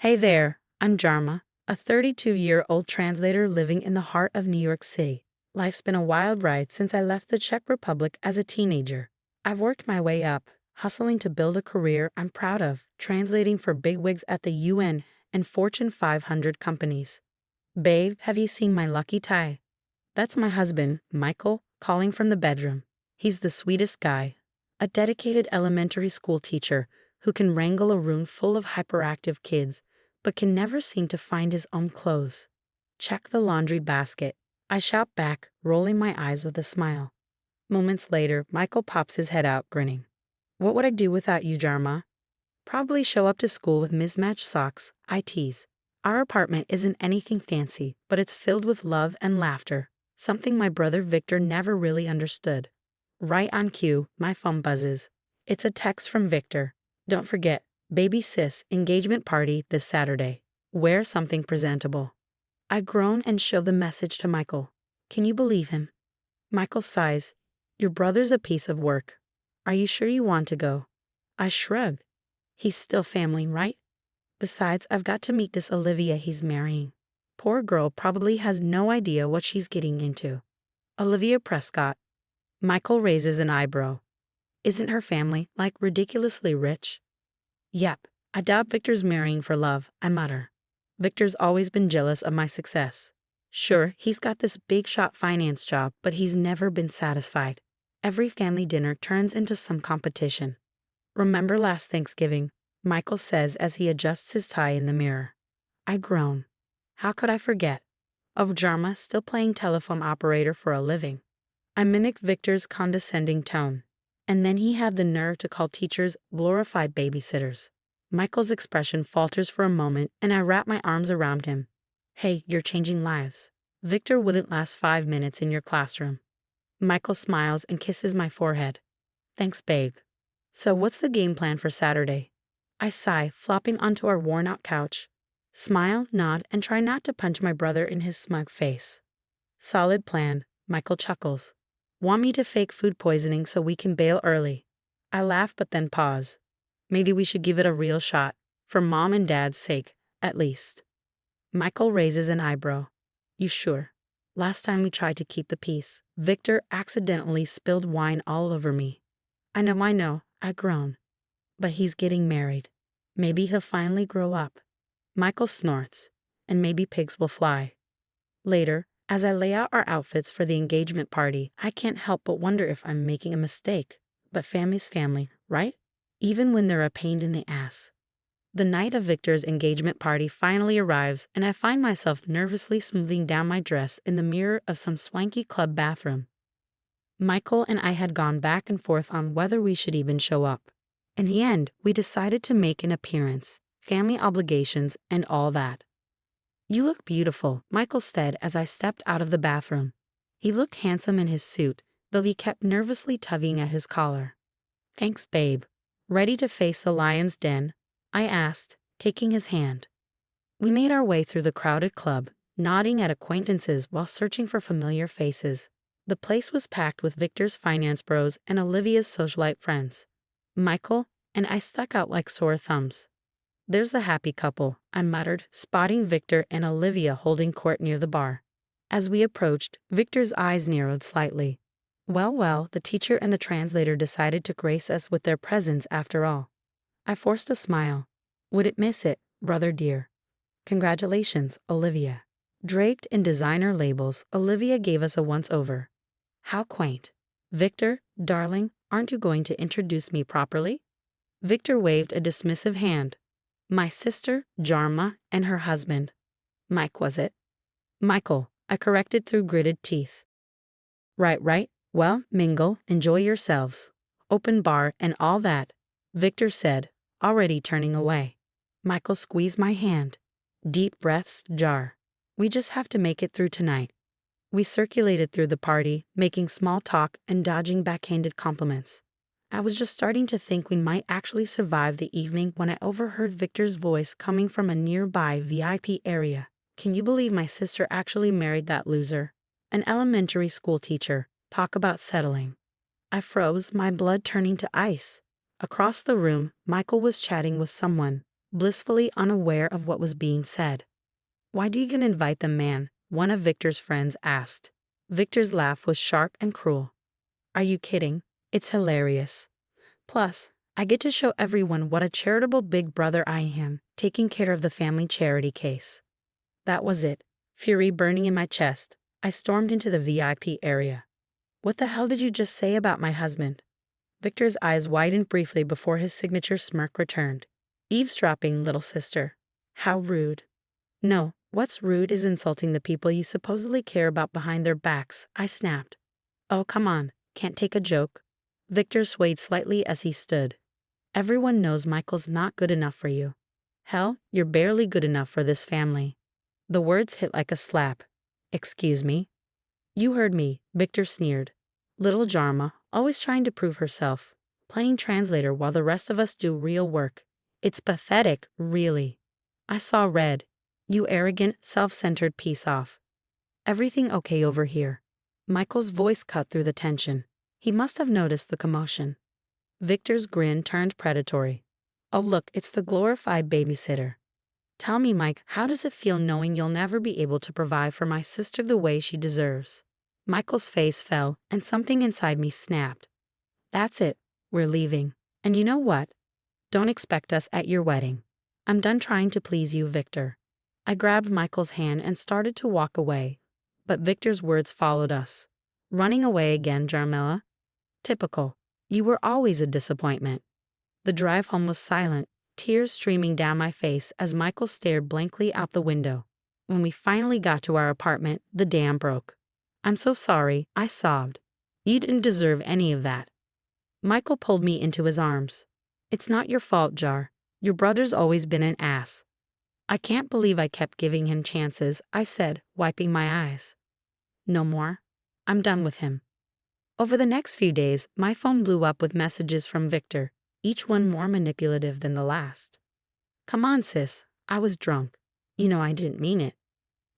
Hey there, I'm Jarma, a 32-year-old translator living in the heart of New York City. Life's been a wild ride since I left the Czech Republic as a teenager. I've worked my way up, hustling to build a career I'm proud of, translating for bigwigs at the UN and Fortune 500 companies. Babe, have you seen my lucky tie? That's my husband, Michael, calling from the bedroom. He's the sweetest guy, a dedicated elementary school teacher who can wrangle a room full of hyperactive kids but can never seem to find his own clothes. Check the laundry basket, I shout back, rolling my eyes with a smile. Moments later, Michael pops his head out, grinning. What would I do without you, Jarma? Probably show up to school with mismatched socks, I tease. Our apartment isn't anything fancy, but it's filled with love and laughter, something my brother Victor never really understood. Right on cue, my phone buzzes. It's a text from Victor. Don't forget, baby sis, engagement party this Saturday. Wear something presentable. I groan and show the message to Michael. Can you believe him? Michael sighs. Your brother's a piece of work. Are you sure you want to go? I shrug. He's still family, right? Besides, I've got to meet this Olivia he's marrying. Poor girl probably has no idea what she's getting into. Olivia Prescott. Michael raises an eyebrow. Isn't her family, like, ridiculously rich? Yep, I doubt Victor's marrying for love, I mutter. Victor's always been jealous of my success. Sure, he's got this big shot finance job, but he's never been satisfied. Every family dinner turns into some competition. Remember last Thanksgiving? Michael says as he adjusts his tie in the mirror. I groan. How could I forget? Of Jarma still playing telephone operator for a living. I mimic Victor's condescending tone. And then he had the nerve to call teachers glorified babysitters. Michael's expression falters for a moment, and I wrap my arms around him. Hey, you're changing lives. Victor wouldn't last 5 minutes in your classroom. Michael smiles and kisses my forehead. Thanks, babe. So what's the game plan for Saturday? I sigh, flopping onto our worn-out couch. Smile, nod, and try not to punch my brother in his smug face. Solid plan, Michael chuckles. Want me to fake food poisoning so we can bail early? I laugh but then pause. Maybe we should give it a real shot, for Mom and Dad's sake, at least. Michael raises an eyebrow. You sure? Last time we tried to keep the peace, Victor accidentally spilled wine all over me. I know, I groan. But he's getting married. Maybe he'll finally grow up. Michael snorts, and maybe pigs will fly. Later, as I lay out our outfits for the engagement party, I can't help but wonder if I'm making a mistake. But family's family, right? Even when they're a pain in the ass. The night of Victor's engagement party finally arrives, and I find myself nervously smoothing down my dress in the mirror of some swanky club bathroom. Michael and I had gone back and forth on whether we should even show up. In the end, we decided to make an appearance, family obligations, and all that. You look beautiful, Michael said as I stepped out of the bathroom. He looked handsome in his suit, though he kept nervously tugging at his collar. Thanks, babe. Ready to face the lion's den? I asked, taking his hand. We made our way through the crowded club, nodding at acquaintances while searching for familiar faces. The place was packed with Victor's finance bros and Olivia's socialite friends. Michael and I stuck out like sore thumbs. There's the happy couple, I muttered, spotting Victor and Olivia holding court near the bar. As we approached, Victor's eyes narrowed slightly. Well, the teacher and the translator decided to grace us with their presence after all. I forced a smile. Wouldn't miss it, brother dear. Congratulations, Olivia. Draped in designer labels, Olivia gave us a once-over. How quaint. Victor, darling, aren't you going to introduce me properly? Victor waved a dismissive hand. My sister, Jarma, and her husband. Mike, was it? Michael, I corrected through gritted teeth. Right. Well, mingle, enjoy yourselves. Open bar and all that, Victor said, already turning away. Michael squeezed my hand. Deep breaths jar. We just have to make it through tonight. We circulated through the party, making small talk and dodging backhanded compliments. I was just starting to think we might actually survive the evening when I overheard Victor's voice coming from a nearby VIP area. Can you believe my sister actually married that loser? An elementary school teacher. Talk about settling. I froze, my blood turning to ice. Across the room, Michael was chatting with someone. blissfully unaware of what was being said. "Why do you even invite them, man?" one of Victor's friends asked. Victor's laugh was sharp and cruel. "Are you kidding? It's hilarious. Plus, I get to show everyone what a charitable big brother I am, taking care of the family charity case." That was it. Fury burning in my chest, I stormed into the VIP area. "What the hell did you just say about my husband?" Victor's eyes widened briefly before his signature smirk returned. "Eavesdropping, little sister. How rude." "No, what's rude is insulting the people you supposedly care about behind their backs," I snapped. "Oh, come on, can't take a joke." Victor swayed slightly as he stood. "Everyone knows Michael's not good enough for you. Hell, you're barely good enough for this family." The words hit like a slap. "Excuse me?" "You heard me," Victor sneered. "Little Jarma, always trying to prove herself, playing translator while the rest of us do real work. It's pathetic, really." I saw red. "You arrogant, self-centered piece off. Everything okay over here?" Michael's voice cut through the tension. He must have noticed the commotion. Victor's grin turned predatory. "Oh look, it's the glorified babysitter. Tell me, Mike, how does it feel knowing you'll never be able to provide for my sister the way she deserves?" Michael's face fell, and something inside me snapped. "That's it. We're leaving. And you know what? Don't expect us at your wedding. I'm done trying to please you, Victor." I grabbed Michael's hand and started to walk away, but Victor's words followed us. "Running away again, Jarmella? Typical. You were always a disappointment." The drive home was silent, tears streaming down my face as Michael stared blankly out the window. When we finally got to our apartment, the dam broke. "I'm so sorry," I sobbed. "You didn't deserve any of that." Michael pulled me into his arms. "It's not your fault, Jar. Your brother's always been an ass." "I can't believe I kept giving him chances," I said, wiping my eyes. "No more. I'm done with him." Over the next few days, my phone blew up with messages from Victor, each one more manipulative than the last. "Come on, sis. I was drunk. You know I didn't mean it.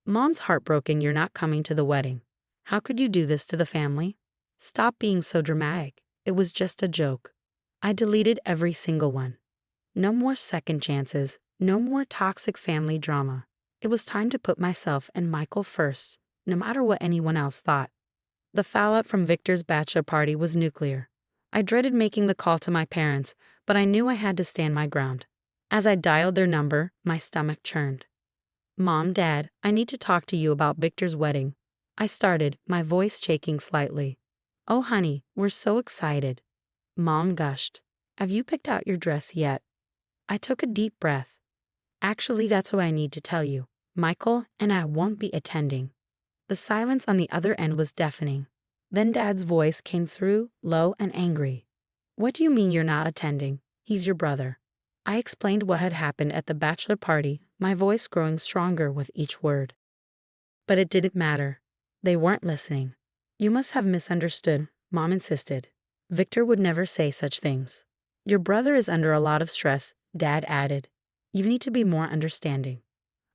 Mom's heartbroken you're not coming to the wedding. How could you do this to the family? Stop being so dramatic. It was just a joke." I deleted every single one. No more second chances, no more toxic family drama. It was time to put myself and Michael first, no matter what anyone else thought. The fallout from Victor's bachelor party was nuclear. I dreaded making the call to my parents, but I knew I had to stand my ground. As I dialed their number, my stomach churned. "Mom, Dad, I need to talk to you about Victor's wedding." I started, my voice shaking slightly. "Oh, honey, we're so excited." Mom gushed. "Have you picked out your dress yet?" I took a deep breath. "Actually, that's what I need to tell you. Michael and I won't be attending." The silence on the other end was deafening. Then Dad's voice came through, low and angry. "What do you mean you're not attending? He's your brother." I explained what had happened at the bachelor party, my voice growing stronger with each word. But it didn't matter. They weren't listening. "You must have misunderstood," Mom insisted. "Victor would never say such things." "Your brother is under a lot of stress," Dad added. "You need to be more understanding."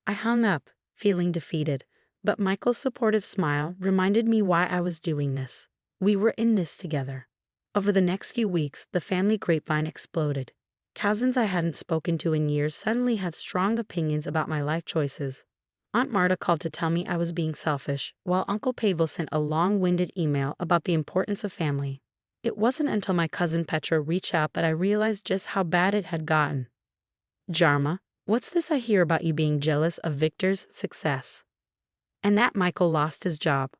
I hung up, feeling defeated, but Michael's supportive smile reminded me why I was doing this. We were in this together. Over the next few weeks, the family grapevine exploded. Cousins I hadn't spoken to in years suddenly had strong opinions about my life choices. Aunt Marta called to tell me I was being selfish, while Uncle Pavel sent a long-winded email about the importance of family. It wasn't until my cousin Petra reached out that I realized just how bad it had gotten. "Jarma, what's this I hear about you being jealous of Victor's success? And that Michael lost his job?"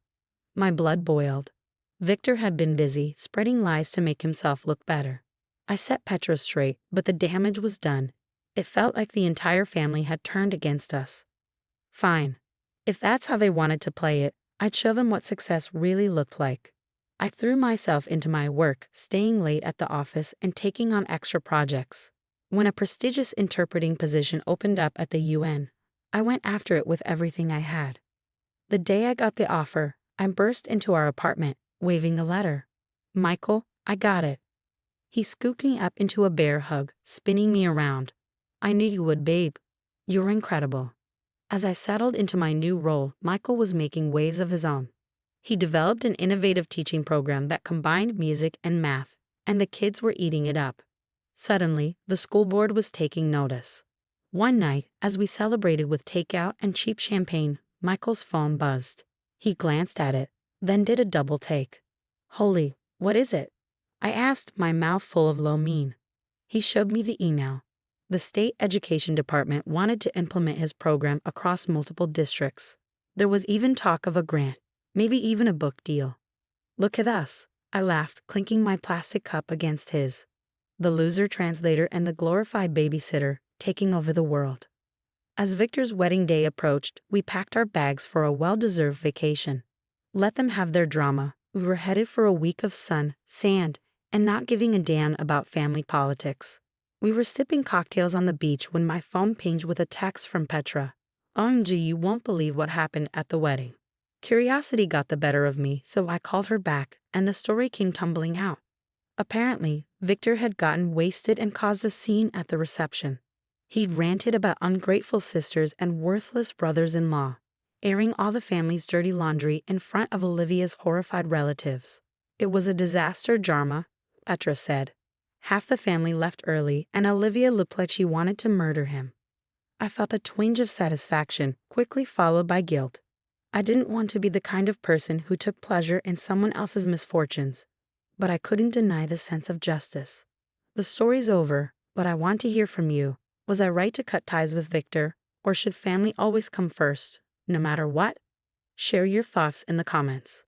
My blood boiled. Victor had been busy, spreading lies to make himself look better. I set Petra straight, but the damage was done. It felt like the entire family had turned against us. Fine. If that's how they wanted to play it, I'd show them what success really looked like. I threw myself into my work, staying late at the office and taking on extra projects. When a prestigious interpreting position opened up at the UN, I went after it with everything I had. The day I got the offer, I burst into our apartment, waving a letter. "Michael, I got it." He scooped me up into a bear hug, spinning me around. "I knew you would, babe. You're incredible." As I settled into my new role, Michael was making waves of his own. He developed an innovative teaching program that combined music and math, and the kids were eating it up. Suddenly, the school board was taking notice. One night, as we celebrated with takeout and cheap champagne, Michael's phone buzzed. He glanced at it, then did a double take. "Holy, what is it?" I asked, my mouth full of lo mein. He showed me the email. The state education department wanted to implement his program across multiple districts. There was even talk of a grant, maybe even a book deal. "Look at us," I laughed, clinking my plastic cup against his. The loser translator and the glorified babysitter taking over the world. As Victor's wedding day approached, we packed our bags for a well-deserved vacation. Let them have their drama. We were headed for a week of sun, sand, and not giving a damn about family politics. We were sipping cocktails on the beach when my phone pinged with a text from Petra. "OMG, you won't believe what happened at the wedding." Curiosity got the better of me, so I called her back, and the story came tumbling out. Apparently, Victor had gotten wasted and caused a scene at the reception. He'd ranted about ungrateful sisters and worthless brothers-in-law, airing all the family's dirty laundry in front of Olivia's horrified relatives. "It was a disaster, Jarma," Petra said. "Half the family left early, and Olivia looked like she wanted to murder him." I felt a twinge of satisfaction, quickly followed by guilt. I didn't want to be the kind of person who took pleasure in someone else's misfortunes, but I couldn't deny the sense of justice. The story's over, but I want to hear from you. Was I right to cut ties with Victor, or should family always come first, no matter what? Share your thoughts in the comments.